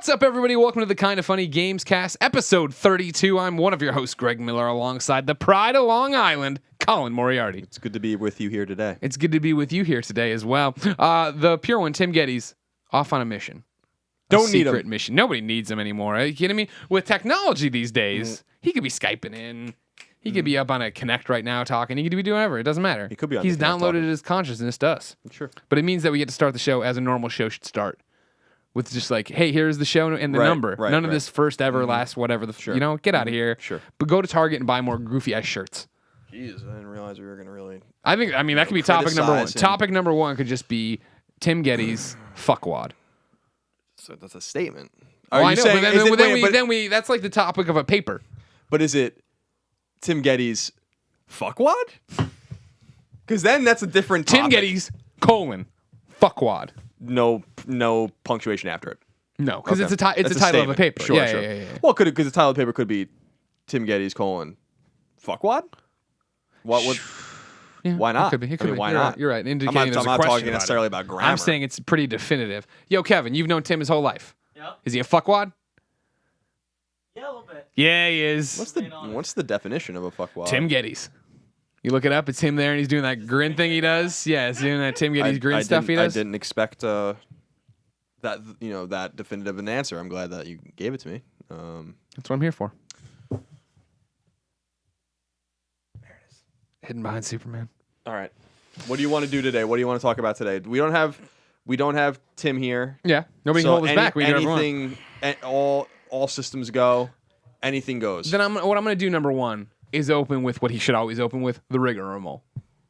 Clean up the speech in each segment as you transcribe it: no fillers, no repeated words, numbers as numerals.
What's up, everybody? Welcome to the Kind of Funny Gamescast, episode 32. I'm one of your hosts, Greg Miller, alongside the pride of Long Island, Colin Moriarty. It's good to be with you here today. It's good to be with you here today as well. The pure one, Tim Gettys, off on a mission. Don't need him. Secret mission. Nobody needs him anymore. Are you kidding me? With technology these days, he could be Skyping in. He could be up on a Connect right now talking. He could be doing whatever. It doesn't matter. He could be on He's the Connect downloaded talking. his consciousness to us. Sure. But it means that we get to start the show as a normal show should start. With just like, hey, here's the show and the number. None of this first ever, last, whatever. Sure. You know, get out of here. Sure. But go to Target and buy more goofy ass shirts. Jeez, I didn't realize we were going to really... I mean, that could be topic number one. Criticize him. Topic number one could just be Tim Gettys fuckwad. So that's a statement. Oh, I know, but then we that's like the topic of a paper. But is it Tim Gettys fuckwad? Because then that's a different Tim topic. Gettys, fuckwad. No punctuation after it. No, because Okay. it's That's a title of a statement. paper. Sure, yeah, sure. yeah. Well, because the title of the paper could be Tim Gettys, fuckwad? What would... Yeah, Why not? It could be. I mean, why You're not? Right, you're right. Indicating I'm there's a not question talking about necessarily it. about grammar. I'm saying it's pretty definitive. Yo, Kevin, you've known Tim his whole life. Yep. Is he a fuckwad? Yeah, a little bit. Yeah, he is. What's the definition of a fuckwad? Tim Gettys. You look it up. It's him there, and he's doing that grin thing he does. Yeah, he's doing that Tim Gettys grin stuff he does. I didn't expect that definitive an answer. I'm glad that you gave it to me. That's what I'm here for. There it is. Hidden behind Superman. All right. What do you want to do today? What do you want to talk about today? We don't have Tim here. Yeah, nobody can hold us back. We can do whatever we want. Anything, all systems go. Anything goes. Then what I'm going to do, number one, is open with what he should always open with, the rigmarole.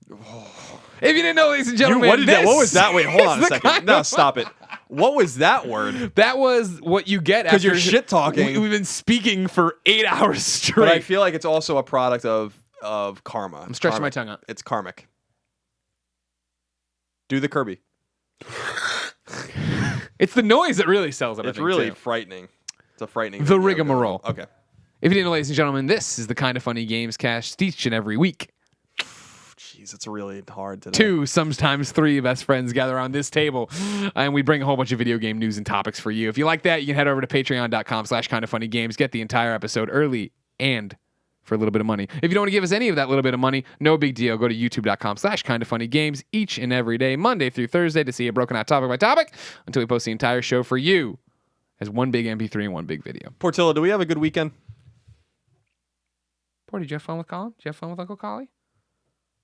If you didn't know, ladies and gentlemen, What was that? Wait, hold on a second. No, stop it. What was that word? That was what you get after you're shit talking. We've been speaking for 8 hours straight. But I feel like it's also a product of karma. I'm stretching my tongue out. It's karmic. Do the Kirby. It's the noise that really sells it. It's really frightening. It's a frightening. The video game. rigmarole. Okay. If you didn't know, ladies and gentlemen, this is the Kind of Funny Gamescast each and every week. Jeez, it's really hard today. 2, sometimes 3 best friends gather around this table, and we bring a whole bunch of video game news and topics for you. If you like that, you can head over to patreon.com/kindoffunnygames, get the entire episode early and for a little bit of money. If you don't want to give us any of that little bit of money, no big deal. Go to youtube.com/kindoffunnygames each and every day, Monday through Thursday, to see it broken out topic by topic until we post the entire show for you as one big MP3 and one big video. Portillo, do we have a good weekend? Porty, did you have fun with Colin? Did you have fun with Uncle Collie?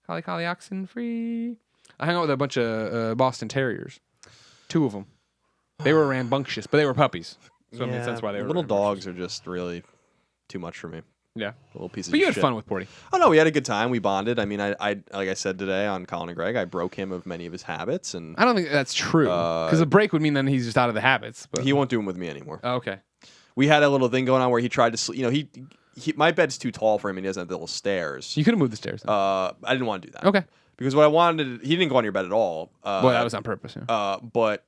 Collie, oxen free. I hung out with a bunch of Boston Terriers. 2 of them. They were rambunctious, but they were puppies. So it made sense why they were little rambunctious. dogs are just really too much for me. Yeah. A little piece of But you shit. had fun with Porty. Oh no, we had a good time. We bonded. I mean, I like I said today on Colin and Greg, I broke him of many of his habits, and I don't think that's true. Because a break would mean then he's just out of the habits. But he won't do them with me anymore. Oh, okay. We had a little thing going on where he tried to sleep. You know, he my bed's too tall for him, and he doesn't have the little stairs. You could have moved the stairs. Then. I didn't want to do that. Okay. Because what I wanted, he didn't go on your bed at all. Well, that was on purpose. Yeah. But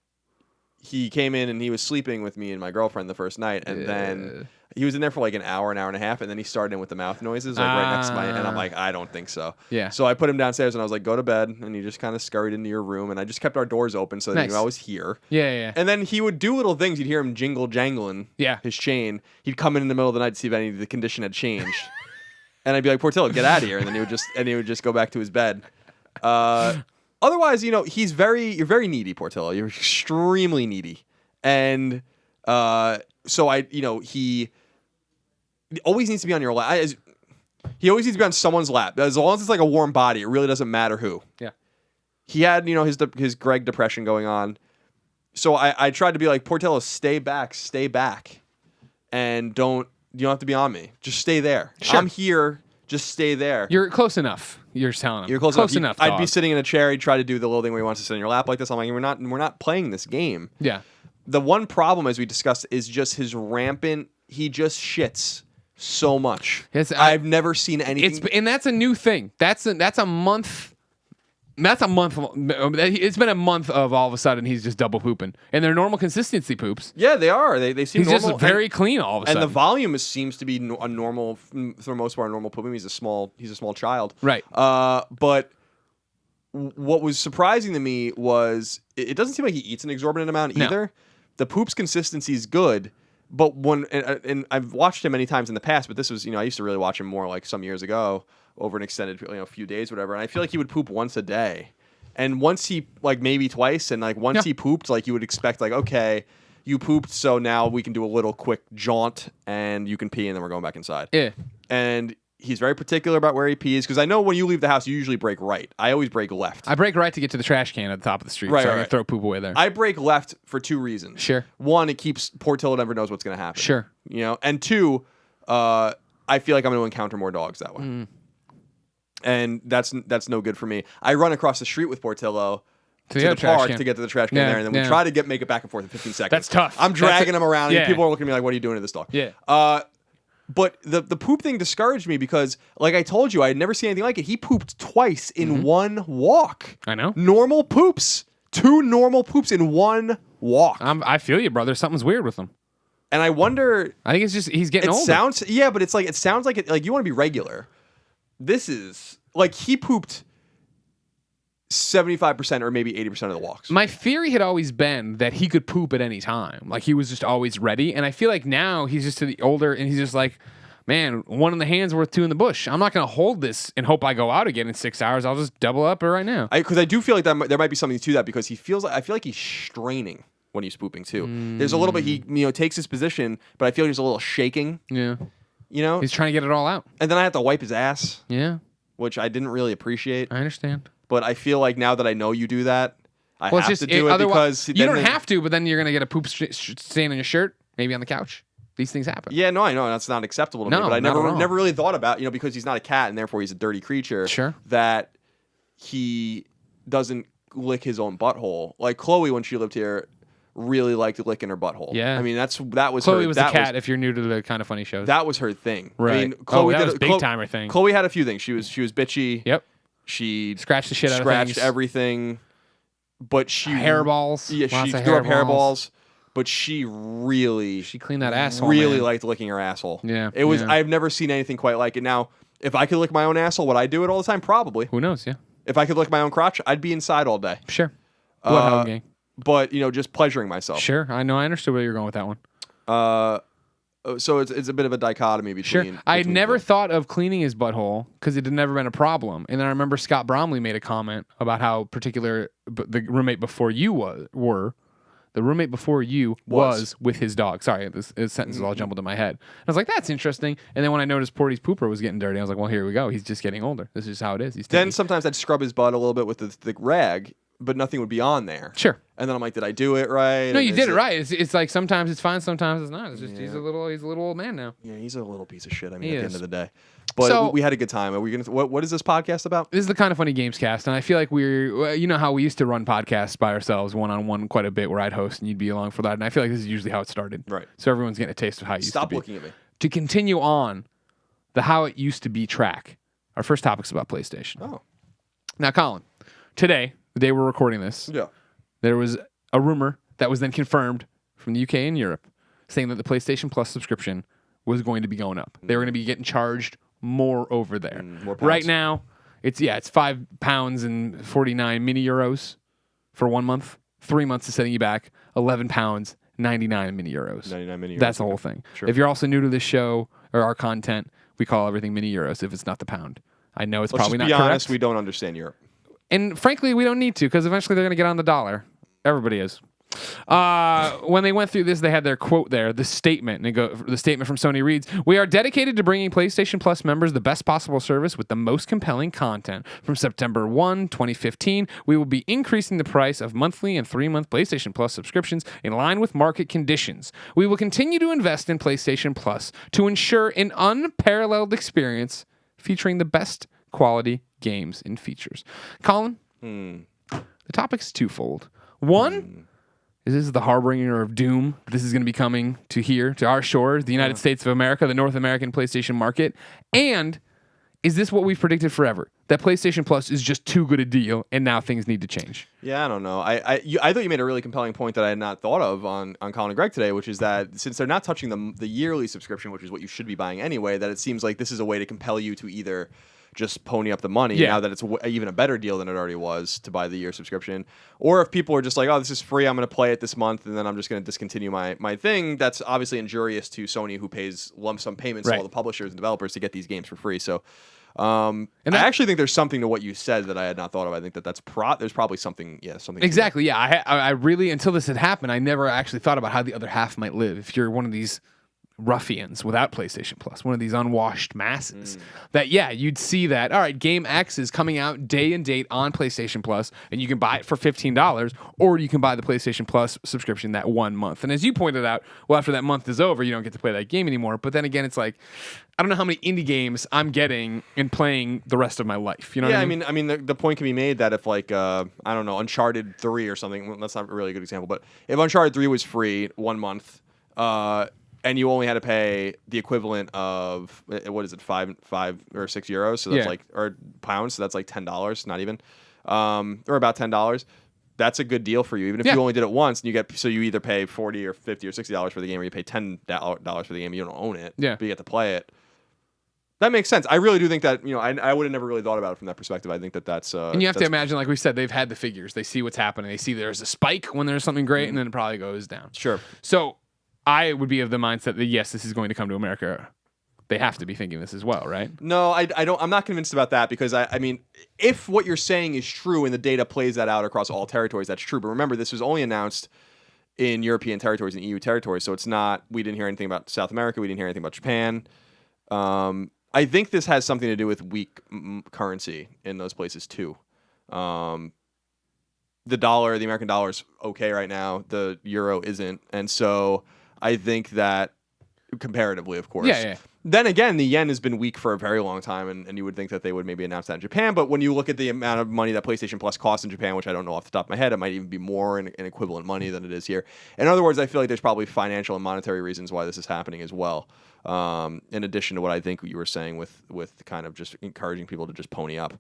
he came in and he was sleeping with me and my girlfriend the first night, and then he was in there for like an hour and a half, and then he started in with the mouth noises like right next to my, and I'm like, I don't think so. Yeah. So I put him downstairs and I was like, go to bed, and he just kind of scurried into your room, and I just kept our doors open so that he Nice. knew I was here. Yeah. And then he would do little things. You'd hear him jangling his chain. He'd come in the middle of the night to see if any of the condition had changed. And I'd be like, Portillo, get out of here. And then he would just go back to his bed. Otherwise, you know, you're very needy, Portillo. You're extremely needy. And so he always needs to be on your lap. He always needs to be on someone's lap. As long as it's like a warm body, it really doesn't matter who. Yeah. He had, his Greg depression going on. So I tried to be like, Portillo, stay back. And you don't have to be on me. Just stay there. Sure. I'm here. Just stay there. You're close enough. You're telling him. You're close enough. Dog. I'd be sitting in a chair. He'd try to do the little thing where he wants to sit on your lap like this. I'm like, we're not playing this game. Yeah. The one problem, as we discussed, is just his rampant. He just shits so much. I've never seen anything. And that's a new thing. That's a month. That's a month. It's been a month of all of a sudden he's just double pooping, and they're normal consistency poops. Yeah, they are. They seem he's normal. just very clean all of a sudden. And the volume seems to be a normal, for the most part, normal pooping. He's a small child. Right. But what was surprising to me was it doesn't seem like he eats an exorbitant amount either. the poops consistency is good, but and I've watched him many times in the past, but this was, I used to really watch him more like some years ago over an extended, few days, whatever. And I feel like he would poop once a day. And once he, like maybe twice, and like once he pooped, like you would expect, like, okay, you pooped, so now we can do a little quick jaunt and you can pee and then we're going back inside. Yeah. And he's very particular about where he pees, because I know when you leave the house, you usually break right. I always break left. I break right to get to the trash can at the top of the street, right, so right, I can throw poop away there. I break left for two reasons. Sure. One, it keeps Portillo never knows what's going to happen. Sure. And two, I feel like I'm going to encounter more dogs that way. And that's no good for me. I run across the street with Portillo to the park to get to the trash can there, and then we try to make it back and forth in 15 seconds. That's tough. I'm dragging him around, and people are looking at me like, what are you doing to this dog? Yeah. But the poop thing discouraged me because, like I told you, I had never seen anything like it. He pooped twice in one walk. I know. Normal poops. 2 normal poops in one walk. I feel you, brother. Something's weird with him. And I wonder... I think it's just he's getting older. But it's like, it sounds like it, like you want to be regular. This is... Like, he pooped 75% or maybe 80% of the walks. My theory had always been that he could poop at any time. Like, he was just always ready. And I feel like now he's just to the older, and he's just like, man, 1 in the hand's worth 2 in the bush. I'm not going to hold this and hope I go out again in 6 hours. I'll just double up right now. Because I do feel like there might be something to that, because I feel like he's straining when he's pooping too. There's a little bit, he takes his position, but I feel like there's a little shaking. Yeah. He's trying to get it all out. And then I have to wipe his ass. Yeah. Which I didn't really appreciate. I understand. But I feel like now that I know you do that, I have to do it, because... You don't have to, but then you're going to get a poop stain on your shirt, maybe on the couch. These things happen. Yeah, no, I know. That's not acceptable to me. But I never really thought about, because he's not a cat and therefore he's a dirty creature, that he doesn't lick his own butthole. Like Chloe, when she lived here, really liked licking her butthole. Yeah. I mean, that was Chloe her... was a cat, if you're new to the Kind of Funny shows. That was her thing. Right. I mean, Chloe that was big-timer thing. Chloe had a few things. She was bitchy. Yep. She scratched the shit out of things. Everything. But she... Hairballs. Yeah, she threw up hairballs. But she cleaned that asshole. Really liked licking her asshole. Yeah. It was... I've never seen anything quite like it. Now, if I could lick my own asshole, would I do it all the time? Probably. Who knows, yeah. If I could lick my own crotch, I'd be inside all day. Sure. Bloodhound gang. But, just pleasuring myself. Sure. I know. I understood where you're going with that one. So it's a bit of a dichotomy between... Sure. I had never thought of cleaning his butthole because it had never been a problem. And then I remember Scott Bromley made a comment about how particular the roommate before you the roommate before you was with his dog. Sorry, this sentence is all jumbled in my head. I was like, that's interesting. And then when I noticed Porty's pooper was getting dirty, I was like, well, here we go. He's just getting older. This is how it is. Then sometimes I'd scrub his butt a little bit with the rag, but nothing would be on there. Sure. And then I'm like, did I do it right? No, you did it right. It's like sometimes it's fine, sometimes it's not. It's just he's a little old man now. Yeah, he's a little piece of shit. I mean, at the end of the day. But we had a good time. Are we gonna? What is this podcast about? This is the Kind of Funny Gamescast, and I feel like how we used to run podcasts by ourselves, one-on-one, quite a bit, where I'd host and you'd be along for that. And I feel like this is usually how it started. Right. So everyone's getting a taste of how it used to be. Stop looking at me. To continue on the how it used to be track. Our first topic's about PlayStation. Oh. Now, Colin, today, the day we're recording this, there was a rumor that was then confirmed from the UK and Europe saying that the PlayStation Plus subscription was going to be going up. They were going to be getting charged more over there. Right now, it's £5 and 49 mini euros for 1 month. 3 months is setting you back £11, 99 mini euros. 99 mini euros. That's the whole thing. Sure. If you're also new to this show or our content, we call everything mini euros if it's not the pound. I know it's probably not correct. Let's be honest, we don't understand Europe. And frankly, we don't need to, because eventually they're going to get on the dollar. Everybody is. When they went through this, they had their quote there, the statement. And the statement from Sony reads, "We are dedicated to bringing PlayStation Plus members the best possible service with the most compelling content. From September 1, 2015, we will be increasing the price of monthly and 3-month PlayStation Plus subscriptions in line with market conditions. We will continue to invest in PlayStation Plus to ensure an unparalleled experience featuring the best quality games and features." Colin, the topic's twofold. One, is this the harbinger of doom? This is going to be coming to our shores, the United States of America, the North American PlayStation market. And is this what we've predicted forever? That PlayStation Plus is just too good a deal, and now things need to change. Yeah, I don't know. I thought you made a really compelling point that I had not thought of on Colin and Greg today, which is that since they're not touching the yearly subscription, which is what you should be buying anyway, that it seems like this is a way to compel you to either just pony up the money now that it's even a better deal than it already was to buy the year subscription. Or if people are just like, oh, this is free, I'm going to play it this month, and then I'm just going to discontinue my thing, that's obviously injurious to Sony, who pays lump sum payments to all the publishers and developers to get these games for free. So and I actually think there's something to what you said that I had not thought of. I think that's there's probably something, something. Exactly, I really, until this had happened, I never actually thought about how the other half might live. If you're one of these ruffians without PlayStation Plus, one of these unwashed masses, that you'd see that, all right, Game X is coming out day and date on PlayStation Plus, and you can buy it for $15, or you can buy the PlayStation Plus subscription that 1 month. And as you pointed out, well, after that month is over, you don't get to play that game anymore. But then again, it's like, I don't know how many indie games I'm getting and playing the rest of my life. You know what I mean? I mean, the point can be made that if like I don't know, Uncharted 3 or something, well, that's not really a good example, but if Uncharted 3 was free 1 month, and you only had to pay the equivalent of what is it, five or €6, so that's like, or pounds, so that's like $10, not even, or about $10. That's a good deal for you, even if you only did it once. And you either pay $40 or $50 or $60 for the game, or you pay $10 for the game. You don't own it, but you get to play it. That makes sense. I really do think that, I would have never really thought about it from that perspective. I think that's and you have to imagine, like we said, they've had the figures. They see what's happening. They see there's a spike when there's something great, and then it probably goes down. Sure. So I would be of the mindset that yes, this is going to come to America. They have to be thinking this as well, right? No, I don't. I'm not convinced about that, because I mean, if what you're saying is true and the data plays that out across all territories, that's true. But remember, this was only announced in European territories and EU territories, so it's not. We didn't hear anything about South America. We didn't hear anything about Japan. I think this has something to do with weak currency in those places too. The dollar, the American dollar, is okay right now. The euro isn't, and so I think that comparatively, of course. Yeah. Then again, the yen has been weak for a very long time, and you would think that they would maybe announce that in Japan. But when you look at the amount of money that PlayStation Plus costs in Japan, which I don't know off the top of my head, it might even be more in equivalent money than it is here. In other words, I feel like there's probably financial and monetary reasons why this is happening as well. In addition to what I think you were saying with kind of just encouraging people to just pony up.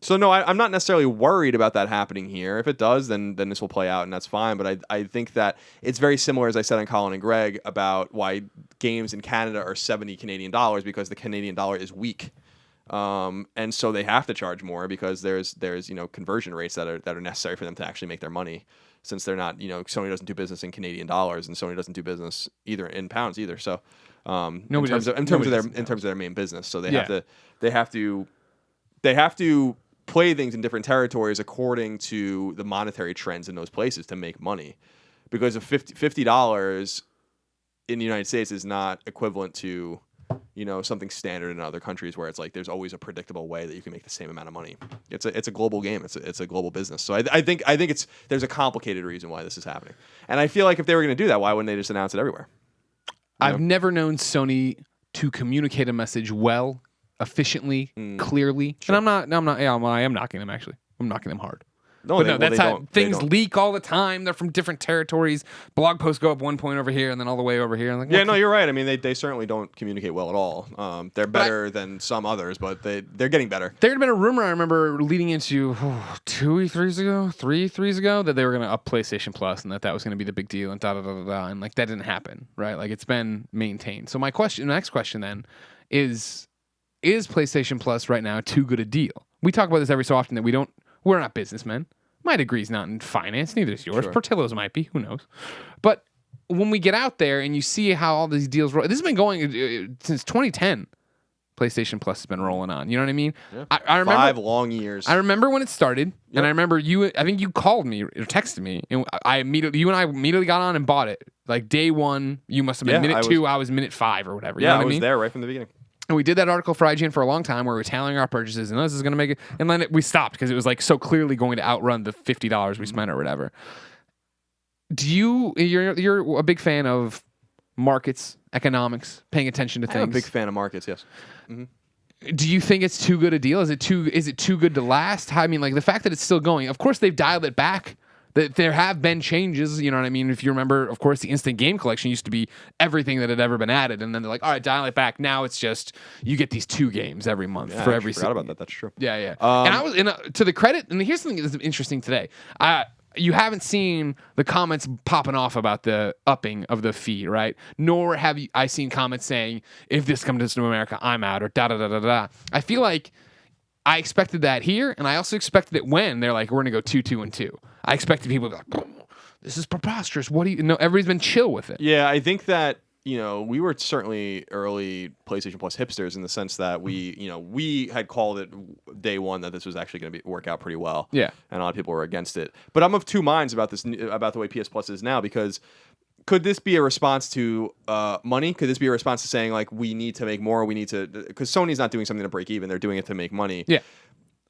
So no, I'm not necessarily worried about that happening here. If it does, then this will play out, and that's fine. But I think that it's very similar, as I said on Colin and Greg, about why games in Canada are 70 Canadian dollars, because the Canadian dollar is weak. And so they have to charge more, because there's conversion rates that are necessary for them to actually make their money, since they're not, Sony doesn't do business in Canadian dollars, and Sony doesn't do business either in pounds either. So in terms of their main business, so they have to play things in different territories according to the monetary trends in those places to make money, because of $50 in the United States is not equivalent to something standard in other countries, where it's like there's always a predictable way that you can make the same amount of money. It's a global game. It's a global business. So I think there's a complicated reason why this is happening, and I feel like if they were going to do that, why wouldn't they just announce it everywhere? I've never known Sony to communicate a message well, efficiently, clearly. Sure. And I am knocking them, actually. I'm knocking them hard. That's how things leak all the time. They're from different territories. Blog posts go up 1 point over here and then all the way over here. Like, you're right. I mean, they certainly don't communicate well at all. They're better than some others, but they're getting better. There had been a rumor, I remember, leading into 3 threes ago, that they were going to up PlayStation Plus, and that was going to be the big deal, and da-da-da-da-da, and like that didn't happen, right? Like, it's been maintained. So my next question then is PlayStation Plus right now too good a deal? We talk about this every so often that we're not businessmen. My degree's not in finance, neither is yours. Sure. Portillo's might be, who knows? But when we get out there and you see how all these deals roll, this has been going since 2010. PlayStation Plus has been rolling on. You know what I mean? Yeah. I remember 5 long years. I remember when it started, and I remember I think you called me or texted me, and you and I immediately got on and bought it. Like day one, you must have been minute 2, I was minute 5 or whatever. You know what I was mean? there right from the beginning. And we did that article for IGN for a long time where we were tallying our purchases, and this is going to make it. And then we stopped because it was like so clearly going to outrun the $50 we spent or whatever. You're a big fan of markets, economics, paying attention to things? I'm a big fan of markets, yes. Mm-hmm. Do you think it's too good a deal? Is it too good to last? I mean, like the fact that it's still going. Of course, they've dialed it back. That there have been changes, you know what I mean? If you remember, of course, the Instant Game Collection used to be everything that had ever been added, and then they're like, all right, dial it back. Now it's just, you get these 2 games every month for every season. I forgot about that. That's true. Yeah. And I was, to the credit, and here's something that's interesting today. you haven't seen the comments popping off about the upping of the fee, right? Nor have I seen comments saying, if this comes to America, I'm out, or da-da-da-da-da. I feel like I expected that here, and I also expected it when they're like, we're going to go 2-2-2. I expected people to be like, this is preposterous. What do you know? Everybody's been chill with it. Yeah, I think that, we were certainly early PlayStation Plus hipsters in the sense that we had called it day one that this was actually going to work out pretty well. Yeah. And a lot of people were against it. But I'm of two minds about this, about the way PS Plus is now, because could this be a response to money? Could this be a response to saying, like, we need to make more, because Sony's not doing something to break even, they're doing it to make money. Yeah.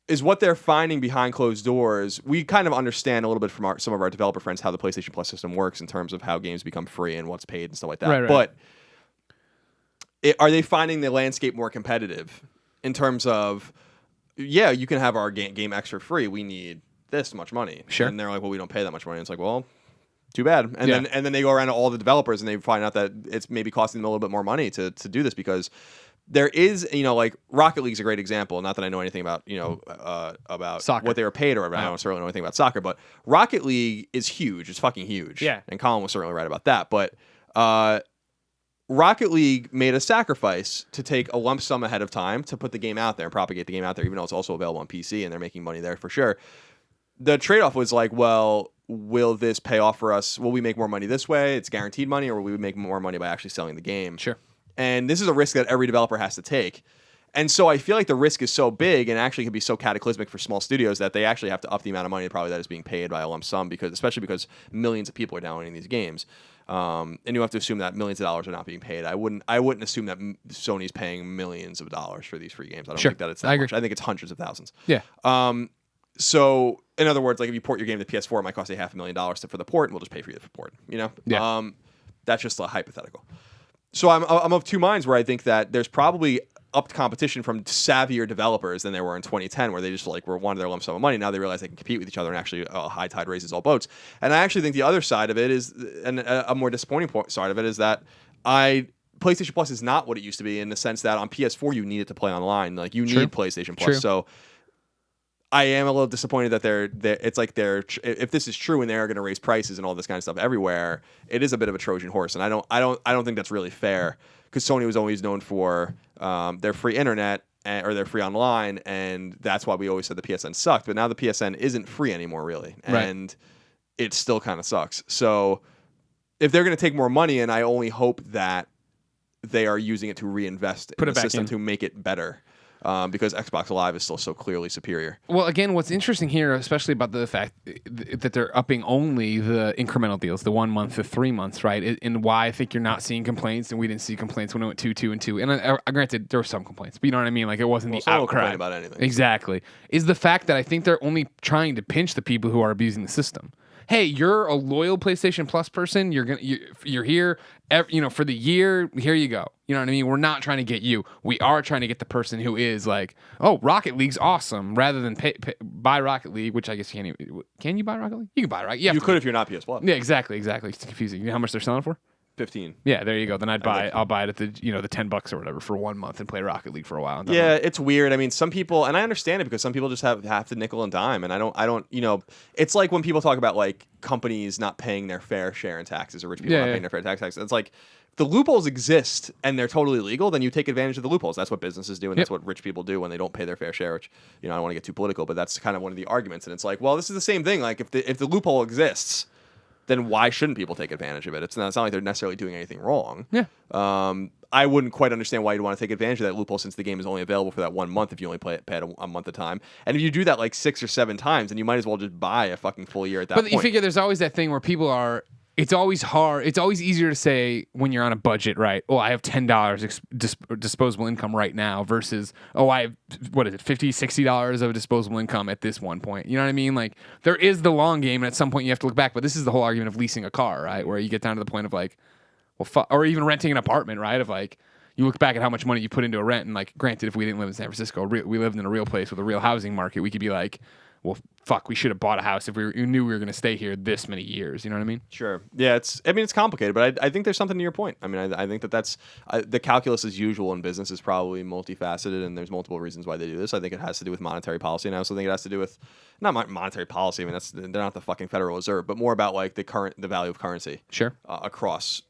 Is what they're finding behind closed doors. We kind of understand a little bit from some of our developer friends how the PlayStation Plus system works in terms of how games become free and what's paid and stuff like that. Right. But are they finding the landscape more competitive in terms of, yeah, you can have our game extra free. We need this much money. Sure. And they're like, well, we don't pay that much money. And it's like, well, too bad. And then they go around to all the developers and they find out that it's maybe costing them a little bit more money to do this, because there is, like Rocket League's a great example. Not that I know anything about, soccer, what they were paid, or I don't certainly know anything about soccer, but Rocket League is huge. It's fucking huge. Yeah. And Colin was certainly right about that. But Rocket League made a sacrifice to take a lump sum ahead of time to put the game out there and propagate the game out there, even though it's also available on PC and they're making money there for sure. The trade-off was like, well, will this pay off for us? Will we make more money this way? It's guaranteed money, or will we make more money by actually selling the game? Sure. And this is a risk that every developer has to take. And so I feel like the risk is so big and actually can be so cataclysmic for small studios that they actually have to up the amount of money probably that is being paid by a lump sum, especially because millions of people are downloading these games. And you have to assume that millions of dollars are not being paid. I wouldn't assume that Sony's paying millions of dollars for these free games. I don't think that it's that much. I think it's hundreds of thousands. Yeah. So in other words, like if you port your game to PS4, it might cost you $500,000 for the port, and we'll just pay for you for the port. Yeah. That's just a hypothetical. So I'm of two minds where I think that there's probably upped competition from savvier developers than there were in 2010, where they just were wanted their lump sum of money. Now they realize they can compete with each other, and actually high tide raises all boats. And I actually think the other side of it is, and a more disappointing side of it is that PlayStation Plus is not what it used to be, in the sense that on PS4 you need it to play online. Like you need PlayStation Plus. So I am a little disappointed that if this is true and they're going to raise prices and all this kind of stuff everywhere, it is a bit of a Trojan horse, and I don't think that's really fair, because Sony was always known for their free internet or their free online, and that's why we always said the PSN sucked. But now the PSN isn't free anymore, really, and it still kind of sucks. So if they're going to take more money, and I only hope that they are using it to reinvest in the system to make it better. Because Xbox Live is still so clearly superior. Well, again, what's interesting here, especially about the fact that they're upping only the incremental deals, the 1 month to 3 months, right? And why I think you're not seeing complaints, and we didn't see complaints when it went 2-2-2. And granted, there were some complaints, but you know what I mean? Like, it wasn't the outcry about anything. Exactly. Is the fact that I think they're only trying to pinch the people who are abusing the system. Hey, you're a loyal PlayStation Plus person. You're here, for the year. Here you go. You know what I mean? We're not trying to get you. We are trying to get the person who is like, oh, Rocket League's awesome, rather than buy Rocket League, which I guess you can't even. Can you buy Rocket League? You can buy Rocket. You could if you're not PS Plus. Yeah, exactly. It's confusing. You know how much they're selling it for? 15. Yeah, there you go. Then I'll buy it at the the $10 or whatever for 1 month and play Rocket League for a while. Yeah, it's weird. I mean, some people, and I understand it, because some people just have to nickel and dime, and I don't. It's like when people talk about like companies not paying their fair share in taxes, or rich people not paying their fair taxes. It's like, the loopholes exist and they're totally legal, then you take advantage of the loopholes. That's what businesses do, and that's what rich people do when they don't pay their fair share, which, I don't want to get too political, but that's kind of one of the arguments. And it's like, well, this is the same thing. Like, if the loophole exists, then why shouldn't people take advantage of it? It's not like they're necessarily doing anything wrong. Yeah. I wouldn't quite understand why you'd want to take advantage of that loophole, since the game is only available for that 1 month if you only pay it a month at a time. And if you do that like 6 or 7 times, then you might as well just buy a fucking full year at that point. But you figure there's always that thing where people are... It's always hard. It's always easier to say when you're on a budget, right? Oh, I have $10 disposable income right now versus, oh, I have, $50, $60 of disposable income at this one point. You know what I mean? Like, there is the long game, and at some point you have to look back. But this is the whole argument of leasing a car, right? Where you get down to the point of like, well, or even renting an apartment, right? Of like, you look back at how much money you put into a rent, and like, granted, if we didn't live in San Francisco, we lived in a real place with a real housing market, we could be like, well, fuck, we should have bought a house if we knew we were going to stay here this many years. You know what I mean? Sure. Yeah, it's complicated, but I think there's something to your point. I mean, I think that's the calculus as usual in business is probably multifaceted, and there's multiple reasons why they do this. I think it has to do with monetary policy, and I also think it has to do with not monetary policy. I mean, they're not the fucking Federal Reserve, but more about like the value of currency. Sure. Across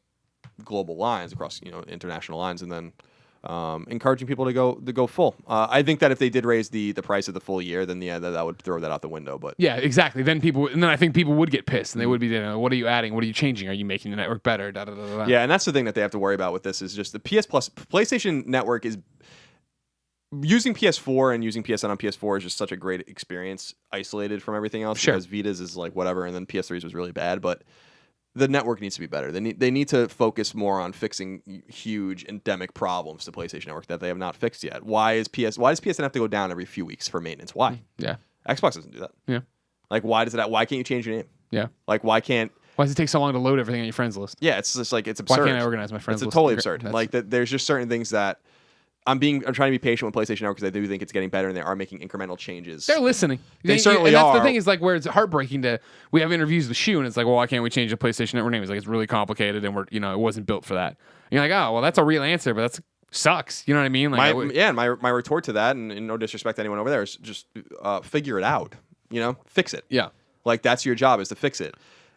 global lines, across international lines, and then encouraging people to go full. I think that if they did raise the price of the full year, then that would throw that out the window. But yeah, exactly. Then I think people would get pissed, and they would be, what are you adding? What are you changing? Are you making the network better? Da, da, da, da. Yeah, and that's the thing that they have to worry about with this is just the PlayStation Network is using PS4 and using PSN on PS4 is just such a great experience, isolated from everything else. Sure. Because Vita's is like whatever, and then PS3's was really bad, but the network needs to be better. They need to focus more on fixing huge endemic problems to PlayStation Network that they have not fixed yet. Why does PSN have to go down every few weeks for maintenance? Why? Yeah. Xbox doesn't do that. Yeah. Like, why does it? Why can't you change your name? Yeah. Like, why does it take so long to load everything on your friends list? Yeah, it's just like it's absurd. Why can't I organize my friends list? It's totally absurd. Like there's just certain things that I'm trying to be patient with PlayStation Network because I do think it's getting better and they are making incremental changes. They're listening. They certainly are. And that's the thing is like where it's heartbreaking we have interviews with Shu and it's like, well, why can't we change the PlayStation Network name? It's like, it's really complicated and it wasn't built for that. And you're like, oh, well, that's a real answer, but that sucks. You know what I mean? Like, my retort to that, and no disrespect to anyone over there, is just figure it out. Fix it. Yeah. Like that's your job is to fix it.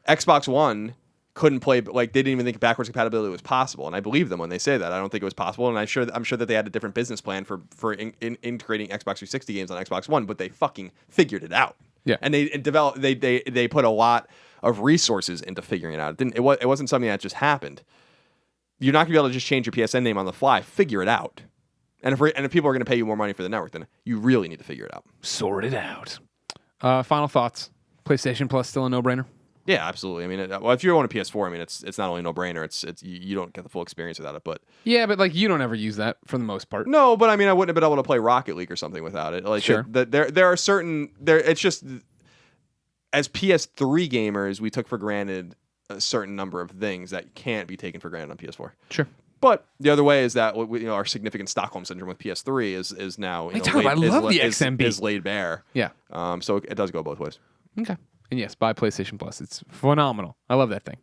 Xbox One couldn't play, like they didn't even think backwards compatibility was possible, and I believe them when they say that. I don't think it was possible, and I'm sure that they had a different business plan for integrating Xbox 360 games on Xbox One, but they fucking figured it out. Yeah, and they put a lot of resources into figuring it out. It wasn't something that just happened. You're not gonna be able to just change your PSN name on the fly. Figure it out. And if people are gonna pay you more money for the network, then you really need to figure it out. Sort it out. Final thoughts. PlayStation Plus still a no-brainer? Yeah, absolutely. I mean, if you own a PS4, I mean, it's not only no brainer. It's you don't get the full experience without it. But yeah, but like you don't ever use that for the most part. No, but I mean, I wouldn't have been able to play Rocket League or something without it. Like, sure. There are certain It's just as PS3 gamers, we took for granted a certain number of things that can't be taken for granted on PS4. Sure. But the other way is that our significant Stockholm syndrome with PS3 is now I love the XMB is laid bare. Yeah. So it does go both ways. Okay. And yes, buy PlayStation Plus. It's phenomenal. I love that thing.